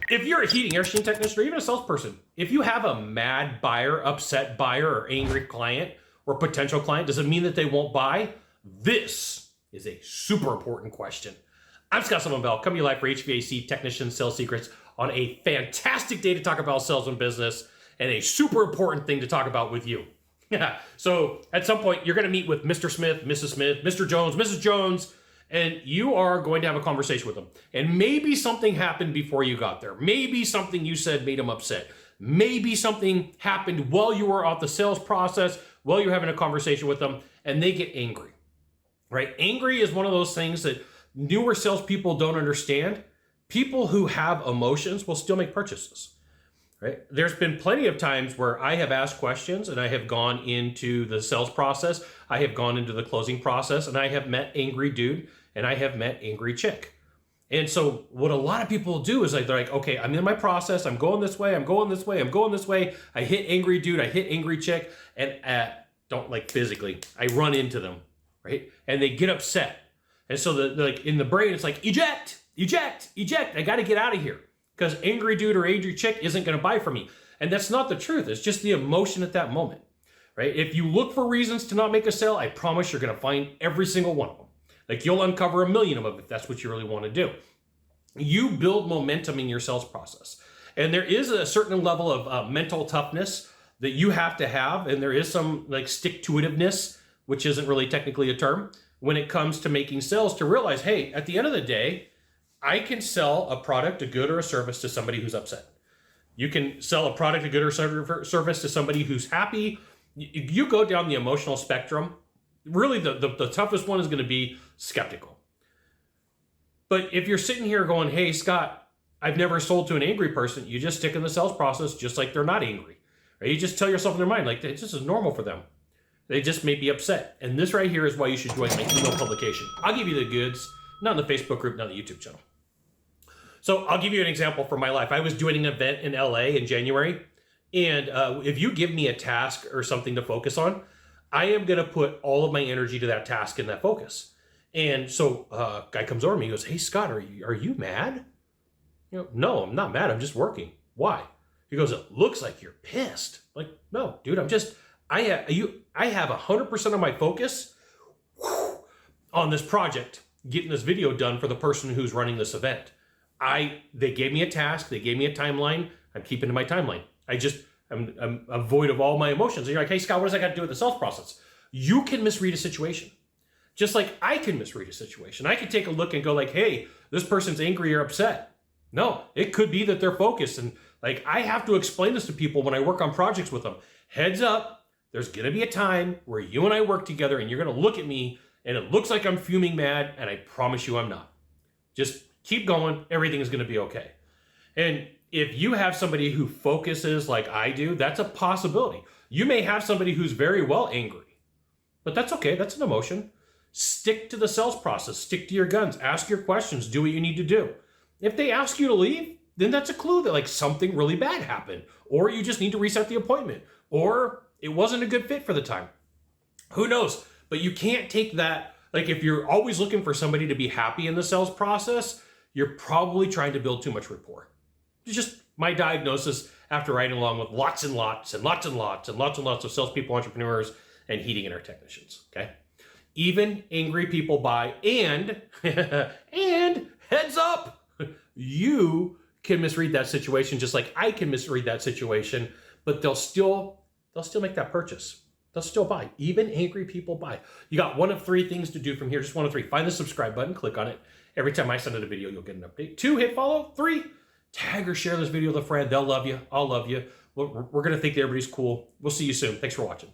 If you're a heating air conditioning technician or even a salesperson, if you have a mad buyer, upset buyer, or angry client or potential client, does it mean that they won't buy? This is a super important question. I'm Scott Bell, coming to you live for HVAC Technician Sales Secrets on a fantastic day to talk about sales and business and a super important thing to talk about with you. Yeah. So at some point, you're going to meet with Mr. Smith, Mr. Jones, Mrs. Jones, and you are going to have a conversation with them. And maybe something happened before you got there. Maybe something you said made them upset. Maybe something happened while you were off the sales process, while you're having a conversation with them, and they get angry, right? Angry is one of those things that newer salespeople don't understand. People who have emotions will still make purchases, right? There's been plenty of times where I have asked questions and I have gone into the sales process. I have gone into the closing process and I have met angry dude and I have met angry chick. And so what a lot of people do is they're like, okay, I'm in my process. I'm going this way. I'm going this way. I'm going this way. I hit angry dude. I hit angry chick, and don't like physically. I run into them, right? And they get upset. And so like in the brain, it's like eject, eject, eject. I got to get out of here because angry dude or angry chick isn't going to buy from me. And that's not the truth. It's just the emotion at that moment, right? If you look for reasons to not make a sale, I promise you're going to find every single one of them. Like you'll uncover 1,000,000 of them if that's what you really want to do. You build momentum in your sales process. And there is a certain level of mental toughness that you have to have. And there is some like stick-to-itiveness, which isn't really technically a term, when it comes to making sales, to realize, hey, at the end of the day, I can sell a product, a good, or a service to somebody who's upset. You can sell a product, a good, or service to somebody who's happy. You go down the emotional spectrum. Really, the toughest one is going to be skeptical. But if you're sitting here going, hey, Scott, I've never sold to an angry person, you just stick in the sales process just like they're not angry. Right? You just tell yourself in their mind, like, this is normal for them. They just may be upset. And this right here is why you should join my email publication. I'll give you the goods, not in the Facebook group, not the YouTube channel. So I'll give you an example from my life. I was doing an event in LA in January. And if you give me a task or something to focus on, I am going to put all of my energy to that task and that focus. And so guy comes over to me, he goes, hey, Scott, are you mad? No, I'm not mad. I'm just working. Why? He goes, it looks like you're pissed. Like, no, dude, I have 100% of my focus on this project, getting this video done for the person who's running this event. They gave me a task. They gave me a timeline. I'm keeping to my timeline. I'm void of all my emotions. And you're like, hey, Scott, what does that got to do with the sales process? You can misread a situation. Just like I can misread a situation. I can take a look and go like, hey, this person's angry or upset. No, it could be that they're focused. And like, I have to explain this to people when I work on projects with them. Heads up, there's going to be a time where you and I work together and you're going to look at me and it looks like I'm fuming mad. And I promise you I'm not. Just keep going. Everything is going to be okay. And if you have somebody who focuses like I do, that's a possibility. You may have somebody who's very well angry, but that's okay. That's an emotion. Stick to the sales process. Stick to your guns. Ask your questions. Do what you need to do. If they ask you to leave, then that's a clue that like something really bad happened, or you just need to reset the appointment, or it wasn't a good fit for the time. Who knows? But you can't take that. Like if you're always looking for somebody to be happy in the sales process, you're probably trying to build too much rapport. It's just my diagnosis after riding along with lots and lots and lots and lots and lots and lots of salespeople, entrepreneurs, and heating and air technicians. Okay. Even angry people buy, and heads up, you can misread that situation just like I can misread that situation, but they'll still make that purchase. They'll still buy. Even angry people buy. You got one of 3 things to do from here. Just one of 3. Find the subscribe button, click on it. Every time I send out a video, you'll get an update. 2, hit follow. 3, tag or share this video with a friend. They'll love you. I'll love you. We're going to think that everybody's cool. We'll see you soon. Thanks for watching.